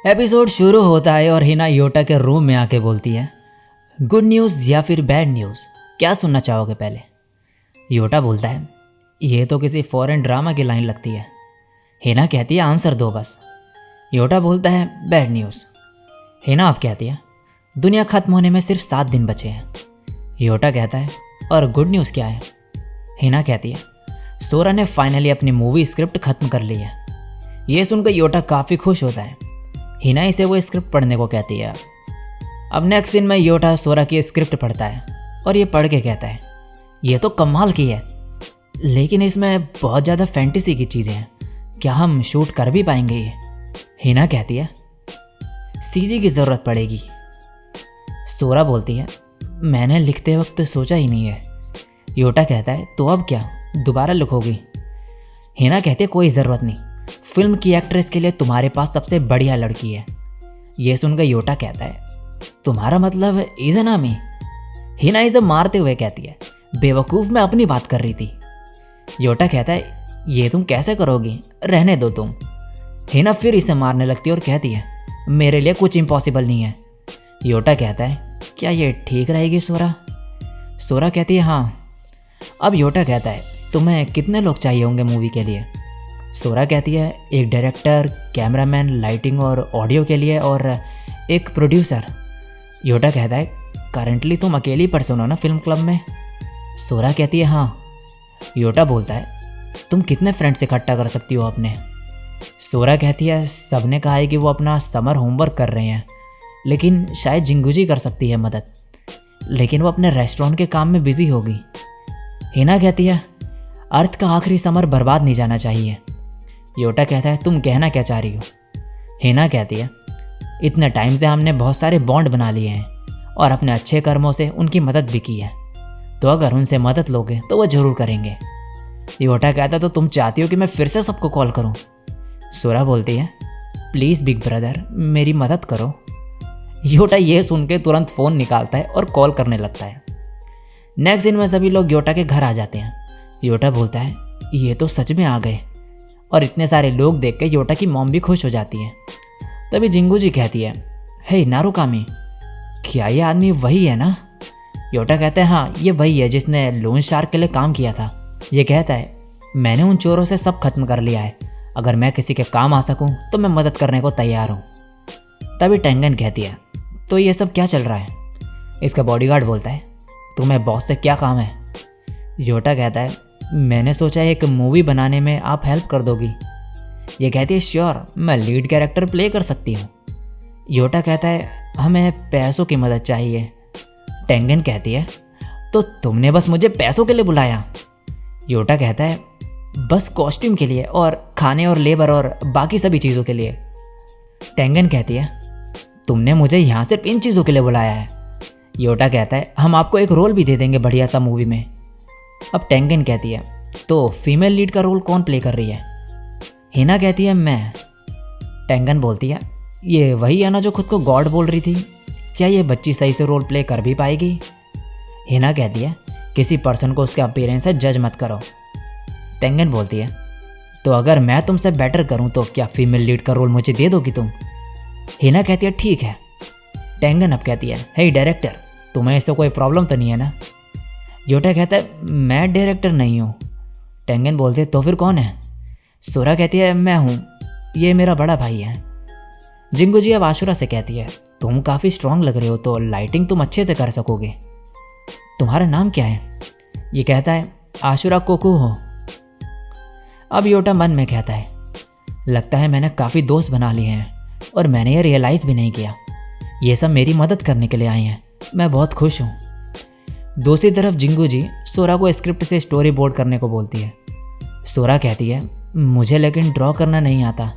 Episode शुरू होता है और हिना योटा के रूम में आके बोलती है, गुड न्यूज़ या फिर बैड न्यूज़, क्या सुनना चाहोगे पहले। योटा बोलता है, ये तो किसी फॉरेन ड्रामा की लाइन लगती है। हिना कहती है, आंसर दो बस। योटा बोलता है, बैड न्यूज़। हिना अब कहती है, दुनिया ख़त्म होने में सिर्फ 7 दिन बचे हैं। योटा कहता है, और गुड न्यूज़ क्या है। हिना कहती है, सोरा ने फाइनली अपनी मूवी स्क्रिप्ट ख़त्म कर ली है। ये सुनकर योटा काफ़ी खुश होता है। हिना इसे वो स्क्रिप्ट पढ़ने को कहती है। अब नेक्स्ट सीन में योटा सोरा की स्क्रिप्ट पढ़ता है और ये पढ़ के कहता है, ये तो कमाल की है, लेकिन इसमें बहुत ज़्यादा फैंटेसी की चीज़ें हैं, क्या हम शूट कर भी पाएंगे ये। हिना कहती है, सीजी की ज़रूरत पड़ेगी। सोरा बोलती है, मैंने लिखते वक्त सोचा ही नहीं है। योटा कहता है, तो अब क्या, दोबारा लिखोगी। हिना कहती है, कोई ज़रूरत नहीं, फिल्म की एक्ट्रेस के लिए तुम्हारे पास सबसे बढ़िया लड़की है। ये सुनकर योटा कहता है, तुम्हारा मतलब इज़ एन आमी। हिना इसे मारते हुए कहती है, बेवकूफ़, मैं अपनी बात कर रही थी। योटा कहता है, ये तुम कैसे करोगी, रहने दो तुम। हिना फिर इसे मारने लगती है और कहती है, मेरे लिए कुछ इम्पॉसिबल नहीं है। योटा कहता है, क्या ये ठीक रहेगी सोरा। सोरा कहती है, हाँ। अब योटा कहता है, तुम्हें कितने लोग चाहिए होंगे मूवी के लिए। सोरा कहती है, एक डायरेक्टर, कैमरामैन, लाइटिंग और ऑडियो के लिए, और एक प्रोड्यूसर। योटा कहता है, करंटली तुम अकेली पर्सन हो ना फिल्म क्लब में। सोरा कहती है, हाँ। योटा बोलता है, तुम कितने फ्रेंड्स इकट्ठा कर सकती हो अपने। सोरा कहती है, सबने कहा है कि वो अपना समर होमवर्क कर रहे हैं, लेकिन शायद जिंगूजी कर सकती है मदद, लेकिन वो अपने रेस्टोरेंट के काम में बिजी होगी। हिना कहती है, अर्थ का आखिरी समर बर्बाद नहीं जाना चाहिए। योटा कहता है, तुम कहना क्या चाह रही हो। हिना कहती है, इतने टाइम से हमने बहुत सारे बॉन्ड बना लिए हैं और अपने अच्छे कर्मों से उनकी मदद भी की है, तो अगर उनसे मदद लोगे तो वो ज़रूर करेंगे। योटा कहता है, तो तुम चाहती हो कि मैं फिर से सबको कॉल करूं। सोरा बोलती है, प्लीज़ बिग ब्रदर, मेरी मदद करो। योटा ये सुन के तुरंत फ़ोन निकालता है और कॉल करने लगता है। नेक्स्ट दिन में सभी लोग योटा के घर आ जाते हैं। योटा बोलता है, ये तो सच में आ गए, और इतने सारे लोग देख के योटा की मॉम भी खुश हो जाती है। तभी जिंगूजी कहती है, हे नारुकामी, क्या ये आदमी वही है ना। योटा कहता है, हाँ ये वही है जिसने लोन शार्क के लिए काम किया था। ये कहता है, मैंने उन चोरों से सब खत्म कर लिया है, अगर मैं किसी के काम आ सकूं तो मैं मदद करने को तैयार हूँ। तभी टेंगन कहती है, तो ये सब क्या चल रहा है। इसका बॉडीगार्ड बोलता है, तुम्हें बॉस से क्या काम है। योटा कहता है, मैंने सोचा एक मूवी बनाने में आप हेल्प कर दोगी। ये कहती है, श्योर, मैं लीड कैरेक्टर प्ले कर सकती हूँ। योटा कहता है, हमें पैसों की मदद चाहिए। टेंगन कहती है, तो तुमने बस मुझे पैसों के लिए बुलाया। योटा कहता है, बस कॉस्ट्यूम के लिए और खाने और लेबर और बाकी सभी चीज़ों के लिए। टेंगन कहती है, तुमने मुझे यहाँ सिर्फ इन चीज़ों के लिए बुलाया है। योटा कहता है, हम आपको एक रोल भी दे देंगे बढ़िया सा मूवी में। अब टेंगन कहती है, तो फीमेल लीड का रोल कौन प्ले कर रही है। हिना कहती है, मैं। टेंगन बोलती है, ये वही है ना जो खुद को गॉड बोल रही थी, क्या ये बच्ची सही से रोल प्ले कर भी पाएगी। हिना कहती है, किसी पर्सन को उसके अपीयरेंस से जज मत करो। टेंगन बोलती है, तो अगर मैं तुमसे बेटर करूं तो क्या फीमेल लीड का रोल मुझे दे दोगी तुम। हिना कहती है, ठीक है। टेंगन अब कहती है, हे डायरेक्टर, तुम्हें इससे कोई प्रॉब्लम तो नहीं है ना। योटा कहता है, मैं डायरेक्टर नहीं हूँ। टेंगन बोलते, तो फिर कौन है। सोरा कहती है, मैं हूँ, ये मेरा बड़ा भाई है। जिंगूजी अब आशुरा से कहती है, तुम काफ़ी स्ट्रांग लग रहे हो, तो लाइटिंग तुम अच्छे से कर सकोगे। तुम्हारा नाम क्या है। ये कहता है, आशुरा कोकू हो। अब योटा मन में कहता है, लगता है मैंने काफ़ी दोस्त बना लिए हैं और मैंने ये रियलाइज़ भी नहीं किया। ये सब मेरी मदद करने के लिए आए हैं, मैं बहुत खुश हूँ। दूसरी तरफ जिंगूजी सोरा को स्क्रिप्ट से स्टोरी बोर्ड करने को बोलती है। सोरा कहती है, मुझे लेकिन ड्रॉ करना नहीं आता।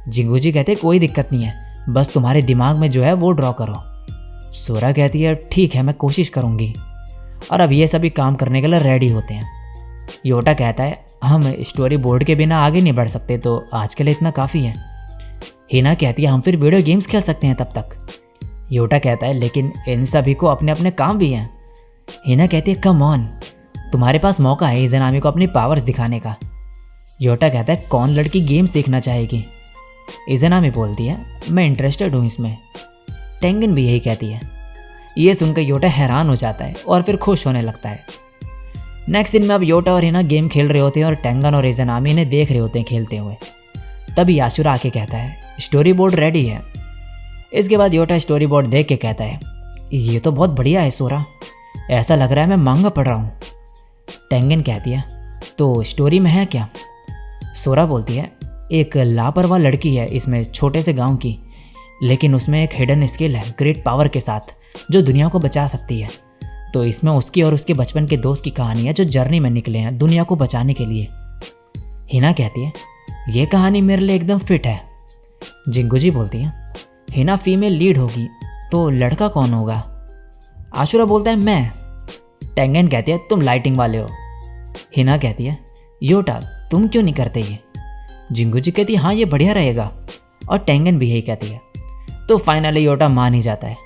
जिंगूजी कहते हैं, कोई दिक्कत नहीं है, बस तुम्हारे दिमाग में जो है वो ड्रॉ करो। सोरा कहती है, ठीक है, मैं कोशिश करूँगी। और अब ये सभी काम करने के लिए रेडी होते हैं। योटा कहता है हम स्टोरी बोर्ड के बिना आगे नहीं बढ़ सकते, तो आज के लिए इतना काफ़ी है। हिना कहती है हम फिर वीडियो गेम्स खेल सकते हैं तब तक। योटा कहता है लेकिन इन सभी को अपने अपने काम भी हैं। हिना कहती है कम ऑन, तुम्हारे पास मौका है इज़नामी को अपनी पावर्स दिखाने का। योटा कहता है कौन लड़की गेम्स देखना चाहेगी। इज़नामी बोलती है मैं इंटरेस्टेड हूँ इसमें। टेंगन भी यही कहती है। ये सुनकर योटा हैरान हो जाता है और फिर खुश होने लगता है। नेक्स्ट सीन में अब योटा और हिना गेम खेल रहे होते हैं और टेंगन और इज़नामी इन्हें देख रहे होते हैं खेलते हुए। तभी याशुरा आके कहता है स्टोरी बोर्ड रेडी है। इसके बाद योटा स्टोरी बोर्ड देख के कहता है ये तो बहुत बढ़िया है सोरा, ऐसा लग रहा है मैं मांगा पढ़ रहा हूँ। टेंगन कहती है तो स्टोरी में है क्या। सोरा बोलती है एक लापरवाह लड़की है इसमें छोटे से गांव की, लेकिन उसमें एक हिडन स्किल है ग्रेट पावर के साथ जो दुनिया को बचा सकती है। तो इसमें उसकी और उसके बचपन के दोस्त की कहानी है जो जर्नी में निकले हैं दुनिया को बचाने के लिए। हिना कहती है ये कहानी मेरे लिए एकदम फिट है। जिंगुजी बोलती है हिना फीमेल लीड होगी तो लड़का कौन होगा। आशुरा बोलता है मैं। टेंगन कहती है तुम लाइटिंग वाले हो। हिना कहती है योटा तुम क्यों नहीं करते ये। जिंगुजी कहती है हाँ ये बढ़िया रहेगा, और टेंगन भी यही कहती है। तो फाइनली योटा मान ही जाता है।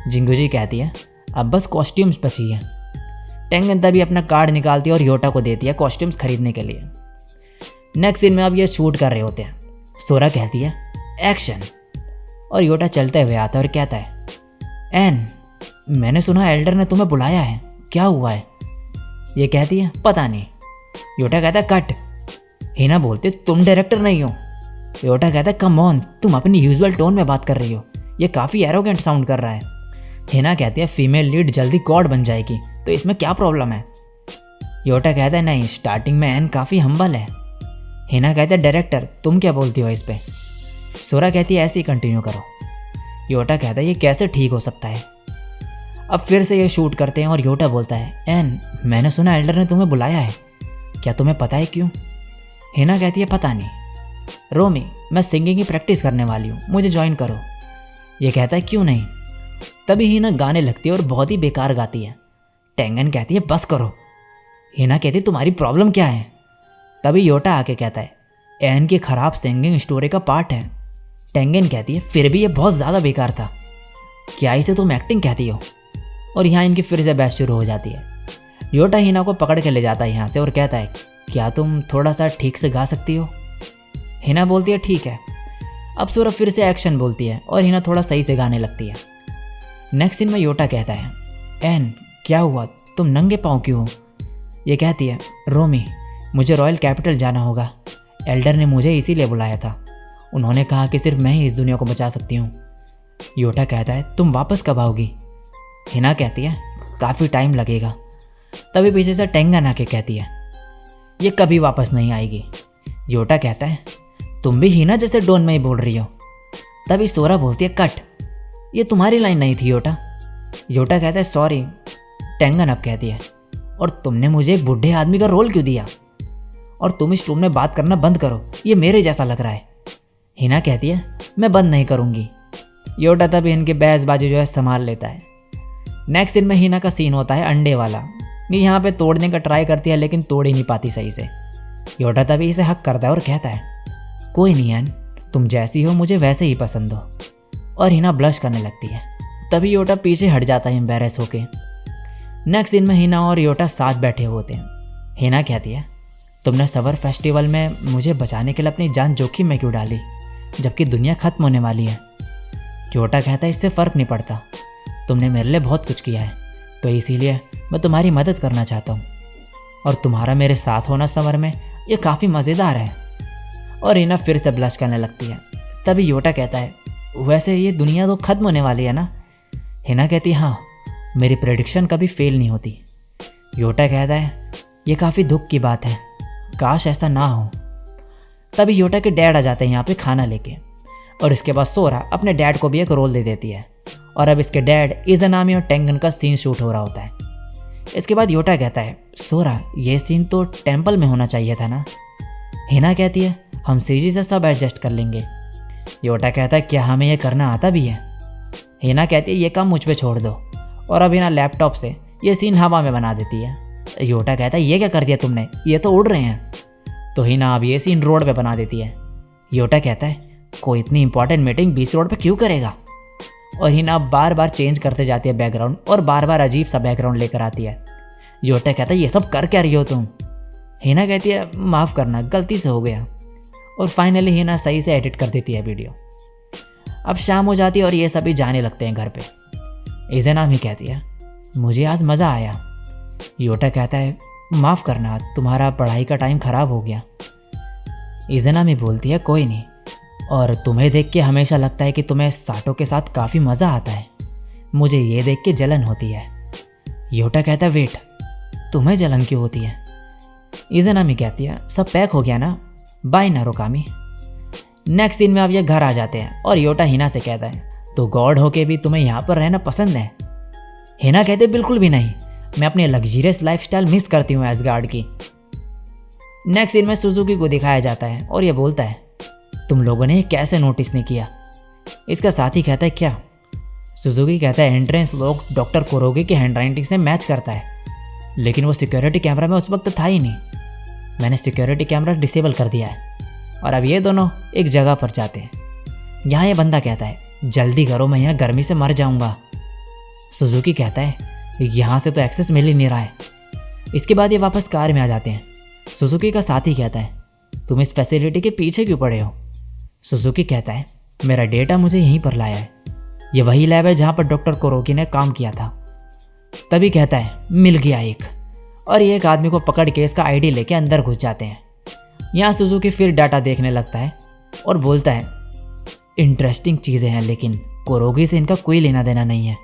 जिंगुजी कहती है अब बस कॉस्ट्यूम्स बची है। टेंगन तभी अपना कार्ड निकालती है और योटा को देती है कॉस्ट्यूम्स खरीदने के लिए। नेक्स्ट सीन में अब ये शूट कर रहे होते हैं। सोरा कहती है एक्शन, और योटा चलते हुए आता है और कहता है एन मैंने सुना एल्डर ने तुम्हें बुलाया है, क्या हुआ है। ये कहती है पता नहीं। योटा कहता है कट। हिना बोलती तुम डायरेक्टर नहीं हो। योटा कहता है कम ऑन, तुम अपनी यूजुअल टोन में बात कर रही हो, ये काफ़ी एरोगेंट साउंड कर रहा है। हिना कहती है फीमेल लीड जल्दी गॉड बन जाएगी तो इसमें क्या प्रॉब्लम है। योटा कहता है नहीं स्टार्टिंग में एन काफ़ी हम्बल है। हिना कहता है डायरेक्टर तुम क्या बोलती हो इस पर। सोरा कहती है ऐसे ही कंटिन्यू करो। योटा कहता है ये कैसे ठीक हो सकता है। अब फिर से ये शूट करते हैं और योटा बोलता है एन मैंने सुना एल्डर ने तुम्हें बुलाया है, क्या तुम्हें पता है क्यों। हिना कहती है पता नहीं। रोमी मैं सिंगिंग की प्रैक्टिस करने वाली हूँ, मुझे ज्वाइन करो। ये कहता है क्यों नहीं। तभी हिना गाने लगती है और बहुत ही बेकार गाती है। टेंगन कहती है बस करो। हिना कहती है तुम्हारी प्रॉब्लम क्या है। तभी योटा आके कहता है एन की खराब सिंगिंग स्टोरी का पार्ट है। टेंगन कहती है फिर भी ये बहुत ज़्यादा बेकार था, क्या इसे तुम एक्टिंग कहती हो। और यहाँ इनकी फिर से बहस शुरू हो जाती है। योटा हिना को पकड़ के ले जाता है यहाँ से और कहता है क्या तुम थोड़ा सा ठीक से गा सकती हो। हिना बोलती है ठीक है। अब सूरज फिर से एक्शन बोलती है और हिना थोड़ा सही से गाने लगती है। नेक्स्ट सीन में योटा कहता है एन क्या हुआ, तुम नंगे पाँव क्यों हो। ये कहती है रोमी मुझे रॉयल कैपिटल जाना होगा, एल्डर ने मुझे इसीलिए बुलाया था, उन्होंने कहा कि सिर्फ मैं ही इस दुनिया को बचा सकती हूँ। योटा कहता है तुम वापस कब आओगी। हिना कहती है काफ़ी टाइम लगेगा। तभी पीछे से टेंगन आके कहती है ये कभी वापस नहीं आएगी। योटा कहता है तुम भी हिना जैसे डोन में ही बोल रही हो। तभी सोरा बोलती है कट, ये तुम्हारी लाइन नहीं थी योटा। योटा कहता है सॉरी। टेंगन अब कहती है और तुमने मुझे एक बूढ़े आदमी का रोल क्यों दिया, और तुम इस रूम में बात करना बंद करो, ये मेरे जैसा लग रहा है। हिना कहती है मैं बंद नहीं करूँगी। योटा तभी इनकी बहसबाजी जो है संभाल लेता है। नेक्स्ट सीन में हिना का सीन होता है अंडे वाला। ये यहाँ पे तोड़ने का ट्राई करती है लेकिन तोड़ ही नहीं पाती सही से। योटा तभी इसे हक करता है और कहता है कोई नहीं एन, तुम जैसी हो मुझे वैसे ही पसंद हो। और हिना ब्लश करने लगती है। तभी योटा पीछे हट जाता है एम्बैरेस होके। नेक्स्ट सीन में हिना और योटा साथ बैठे होते हैं। हिना कहती है तुमने समर फेस्टिवल में मुझे बचाने के लिए अपनी जान जोखिम में क्यों डाली, जबकि दुनिया खत्म होने वाली है। योटा कहता है इससे फ़र्क नहीं पड़ता, तुमने मेरे लिए बहुत कुछ किया है, तो इसीलिए मैं तुम्हारी मदद करना चाहता हूँ, और तुम्हारा मेरे साथ होना समर में ये काफ़ी मज़ेदार है। और हिना फिर से ब्लश करने लगती है। तभी योटा कहता है वैसे ये दुनिया तो ख़त्म होने वाली है ना। हिना कहती है हाँ, मेरी प्रेडिक्शन कभी फेल नहीं होती। योटा कहता है ये काफ़ी दुख की बात है, काश ऐसा ना हो। तभी योटा के डैड आ जाते हैं यहाँ पे खाना लेके, और इसके बाद सोरा अपने डैड को भी एक रोल दे देती है। और अब इसके डैड इज़नामी और टेंगन का सीन शूट हो रहा होता है। इसके बाद योटा कहता है सोरा ये सीन तो टेम्पल में होना चाहिए था ना। हिना कहती है हम सीजी से सब एडजस्ट कर लेंगे। योटा कहता है क्या हमें यह करना आता भी है। हिना कहती है ये काम मुझ पे छोड़ दो, और अब हिना लैपटॉप से ये सीन हवा में बना देती है। योटा कहता है ये क्या कर दिया तुमने, ये तो उड़ रहे हैं। तो हिना अब ये सीन रोड पे बना देती है। योटा कहता है कोई इतनी इंपॉर्टेंट मीटिंग बीच रोड पे क्यों करेगा। और हिना बार बार चेंज करते जाती है बैकग्राउंड और बार बार अजीब सा बैकग्राउंड लेकर आती है। योटा कहता है ये सब कर क्या रही हो तुम। हिना कहती है माफ़ करना, गलती से हो गया। और फाइनली हिना सही से एडिट कर देती है वीडियो। अब शाम हो जाती है और ये सभी जाने लगते हैं घर पे। इज़ेनामी कहती है मुझे आज मज़ा आया। योटा कहता है माफ़ करना, तुम्हारा पढ़ाई का टाइम ख़राब हो गया। इज़ेनामी बोलती है कोई नहीं, और तुम्हें देख के हमेशा लगता है कि तुम्हें साटो के साथ काफ़ी मज़ा आता है, मुझे ये देख के जलन होती है। योटा कहता है वेट, तुम्हें जलन क्यों होती है। इज़ेनामी कहती है सब पैक हो गया ना, बाय नारोकामी। नेक्स्ट सीन में अब ये घर आ जाते हैं और योटा हिना से कहता है तो गॉड होके भी तुम्हें यहाँ पर रहना पसंद है। हिना कहते बिल्कुल भी नहीं, मैं अपनी लग्जरियस लाइफस्टाइल मिस करती हूँ एसगार्ड की। नेक्स्ट सीन में सुजुकी को दिखाया जाता है और ये बोलता है तुम लोगों ने कैसे नोटिस नहीं किया। इसका साथी कहता है क्या। सुजुकी कहता है एंट्रेंस लॉक डॉक्टर कोरोगी की हैंडराइटिंग से मैच करता है, लेकिन वो सिक्योरिटी कैमरा में उस वक्त था ही नहीं। मैंने सिक्योरिटी कैमरा डिसेबल कर दिया है। और अब ये दोनों एक जगह पर जाते हैं। यहाँ ये बंदा कहता है जल्दी करो, मैं यहाँ गर्मी से मर जाऊँगा। सुजुकी कहता है यहाँ से तो एक्सेस मिल ही नहीं रहा है। इसके बाद ये वापस कार में आ जाते हैं। सुजुकी का साथी कहता है तुम इस फैसिलिटी के पीछे क्यों पड़े हो। सुजुकी कहता है मेरा डेटा मुझे यहीं पर लाया है, ये वही लैब है जहाँ पर डॉक्टर कोरोकी ने काम किया था। तभी कहता है मिल गया एक, और ये एक आदमी को पकड़ के इसका आईडी लेके अंदर घुस जाते हैं। यहाँ सुजुकी फिर डाटा देखने लगता है और बोलता है इंटरेस्टिंग चीज़ें हैं, लेकिन कोरोगी से इनका कोई लेना देना नहीं है।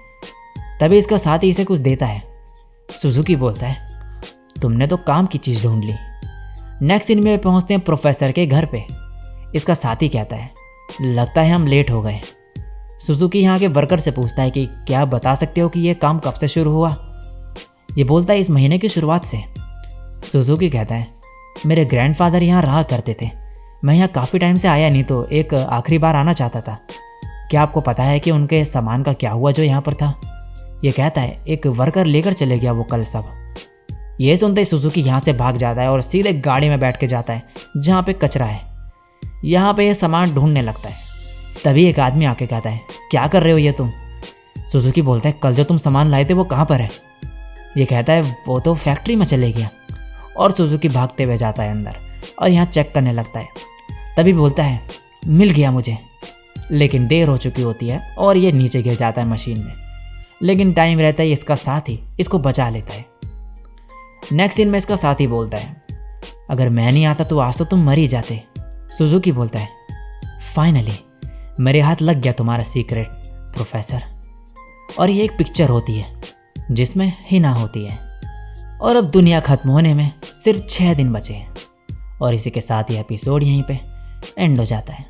तभी इसका साथी इसे कुछ देता है। सुजुकी बोलता है तुमने तो काम की चीज़ ढूंढ ली। नेक्स्ट दिन में पहुँचते हैं प्रोफेसर के घर पे। इसका साथी कहता है लगता है हम लेट हो गए। सुजुकी यहाँ के वर्कर से पूछता है कि क्या आप बता सकते हो कि यह काम कब से शुरू हुआ। ये बोलता है इस महीने की शुरुआत से। सुजुकी कहता है मेरे ग्रैंडफादर यहाँ रहा करते थे, मैं यहाँ काफ़ी टाइम से आया नहीं, तो एक आखिरी बार आना चाहता था। क्या आपको पता है कि उनके सामान का क्या हुआ जो यहाँ पर था। ये कहता है एक वर्कर लेकर चले गया वो कल सब। ये सुनते ही सुजुकी यहाँ से भाग जाता है और सीधे गाड़ी में बैठ के जाता है जहाँ पे कचरा है। यहाँ पे ये सामान ढूंढने लगता है। तभी एक आदमी आके कहता है क्या कर रहे हो ये तुम। सुजुकी बोलता है कल जो तुम सामान लाए थे वो कहाँ पर है। ये कहता है वो तो फैक्ट्री में चले गया। और सुजुकी भागते हुए जाता है अंदर और यहाँ चेक करने लगता है। तभी बोलता है मिल गया मुझे, लेकिन देर हो चुकी होती है और ये नीचे गिर जाता है मशीन में। लेकिन टाइम रहता है इसका साथी इसको बचा लेता है। नेक्स्ट सीन में इसका साथी बोलता है अगर मैं नहीं आता तो आज तो तुम मर ही जाते। सुजुकी बोलता है फाइनली मेरे हाथ लग गया तुम्हारा सीक्रेट प्रोफेसर। और ये एक पिक्चर होती है जिसमें हिना होती है। और अब दुनिया खत्म होने में सिर्फ 6 दिन बचे हैं। और इसी के साथ ये एपिसोड यहीं पे एंड हो जाता है।